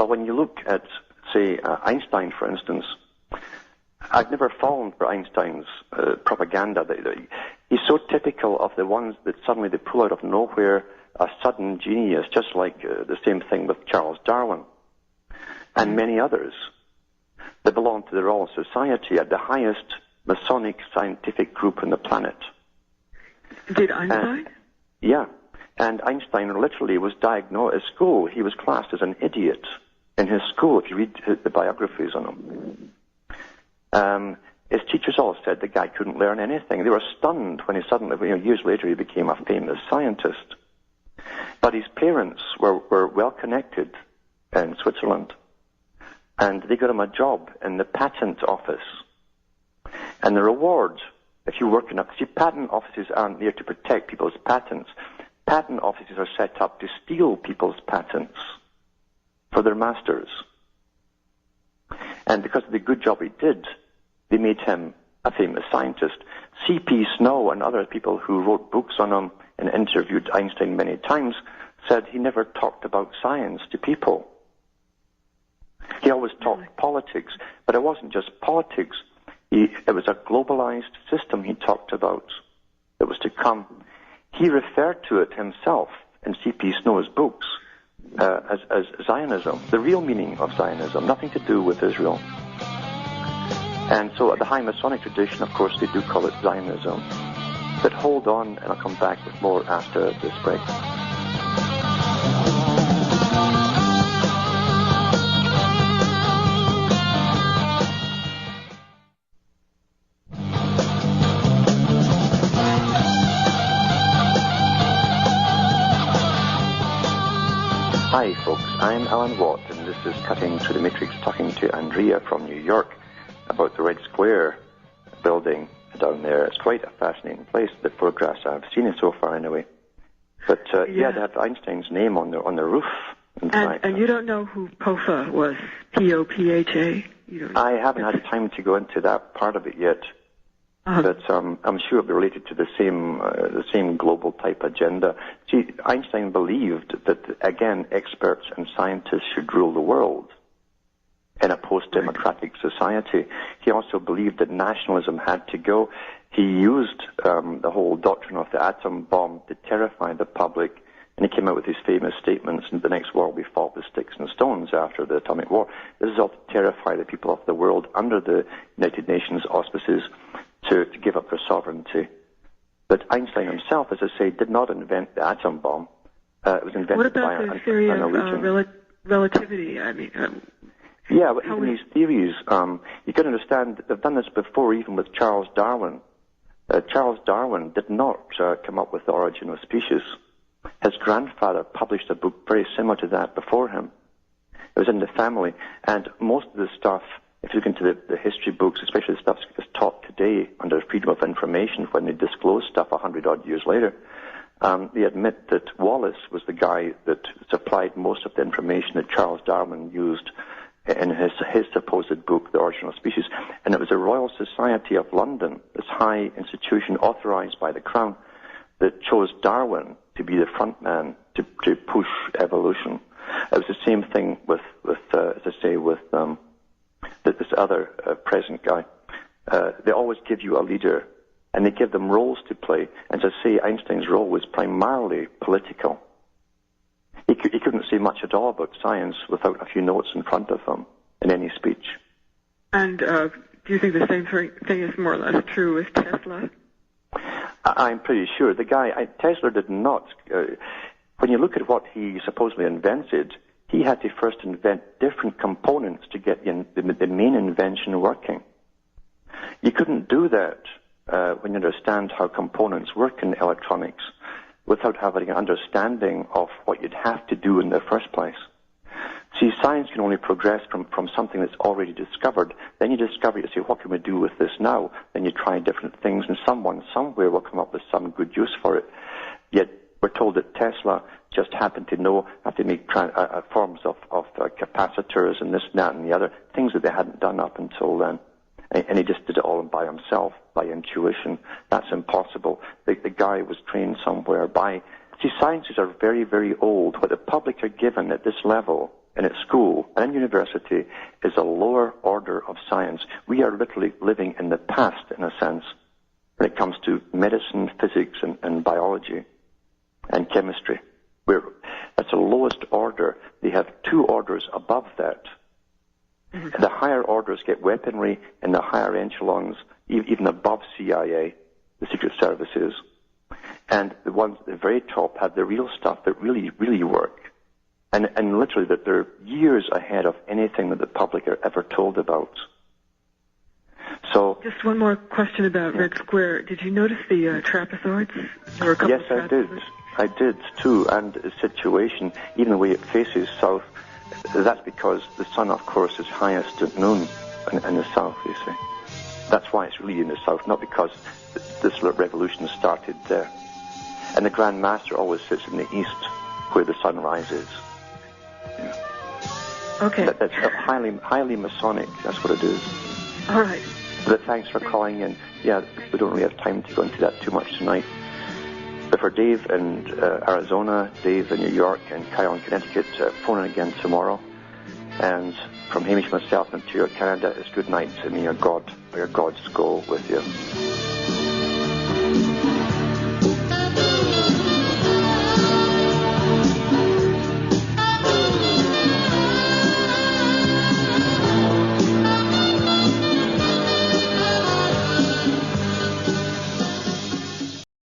Well, when you look at, say, Einstein, for instance, I've never fallen for Einstein's propaganda. He's so typical of the ones that suddenly they pull out of nowhere a sudden genius, just like the same thing with Charles Darwin and many others that belong to the Royal Society, at the highest Masonic scientific group on the planet. Did Einstein? Yeah. And Einstein literally was diagnosed at school. He was classed as an idiot in his school, if you read the biographies on him. His teachers all said the guy couldn't learn anything. They were stunned when he suddenly, years later, he became a famous scientist. But his parents were well connected in Switzerland, and they got him a job in the patent office. And the reward, if you work in patent offices aren't there to protect people's patents. Patent offices are set up to steal people's patents for their masters. And because of the good job he did, they made him a famous scientist. C.P. Snow and other people who wrote books on him and interviewed Einstein many times said he never talked about science to people. He always talked politics, but it wasn't just politics. It was a globalized system he talked about that was to come. He referred to it himself in C.P. Snow's books as Zionism, the real meaning of Zionism, nothing to do with Israel. And so at the high Masonic tradition, of course, they do call it Zionism. But hold on, and I'll come back with more after this break. Hi folks, I'm Alan Watt, and this is Cutting Through the Matrix, talking to Andrea from New York about the Red Square building down there. It's quite a fascinating place, the photographs I've seen so far anyway. But yeah, they have Einstein's name on the roof. And you don't know who POPHA was, P-O-P-H-A? I haven't had time to go into that part of it yet. But I'm sure it'll be related to the same global type agenda. See, Einstein believed that, again, experts and scientists should rule the world in a post-democratic society. He also believed that nationalism had to go. He used the whole doctrine of the atom bomb to terrify the public, and he came out with his famous statements, "In the next war we fought with sticks and stones," after the atomic war. This is all to terrify the people of the world under the United Nations auspices to give up their sovereignty. But Einstein himself, as I say, did not invent the atom bomb. It was invented by a Norwegian. What about the theory of relativity? I mean, yeah, but even these theories, you can understand that they've done this before, even with Charles Darwin. Charles Darwin did not come up with the origin of species. His grandfather published a book very similar to that before him. It was in the family, and most of the stuff, if you look into the history books, especially the stuff that's taught today under freedom of information, when they disclose stuff 100-odd years later, they admit that Wallace was the guy that supplied most of the information that Charles Darwin used in his supposed book, The Origin of Species. And it was the Royal Society of London, this high institution authorized by the Crown, that chose Darwin to be the front man to push evolution. It was the same thing with as I say, with this other present guy. They always give you a leader, and they give them roles to play. And as I say, Einstein's role was primarily political. He couldn't say much at all about science without a few notes in front of him in any speech. And do you think the same thing is more or less true with Tesla? I'm pretty sure. The guy, Tesla did not, when you look at what he supposedly invented, he had to first invent different components to get the main invention working. You couldn't do that when you understand how components work in electronics without having an understanding of what you'd have to do in the first place. See, science can only progress from something that's already discovered. Then you discover, you say, what can we do with this now? Then you try different things, and someone somewhere will come up with some good use for it. Yet we're told that Tesla just happened to know how to make forms of capacitors and this, that, and the other, things that they hadn't done up until then. And he just did it all by himself, by intuition. That's impossible. The guy was trained somewhere by... See, sciences are very, very old. What the public are given at this level and at school and in university is a lower order of science. We are literally living in the past, in a sense, when it comes to medicine, physics, and biology and chemistry. That's the lowest order. They have 2 orders above that. Mm-hmm. The higher orders get weaponry, and the higher echelons, even above CIA, the Secret Services. And the ones at the very top have the real stuff that really, really work. And literally that they're years ahead of anything that the public are ever told about. So, just one more question about Red Square. Did you notice the trapezoids? There were a couple yes, of trapezoids. I did too. And the situation, even the way it faces south, that's because the sun, of course, is highest at noon in the south, you see. That's why it's really in the south, not because this revolution started there. And the Grand Master always sits in the east, where the sun rises. Yeah. Okay. That's highly Masonic. That's what it is. All right. But thanks for calling in. Yeah, we don't really have time to go into that too much tonight. But for Dave in Arizona, Dave in New York, and Kyle in Connecticut, phone in again tomorrow. And from Hamish myself in Ontario, Canada, it's good night. And may your gods go with you.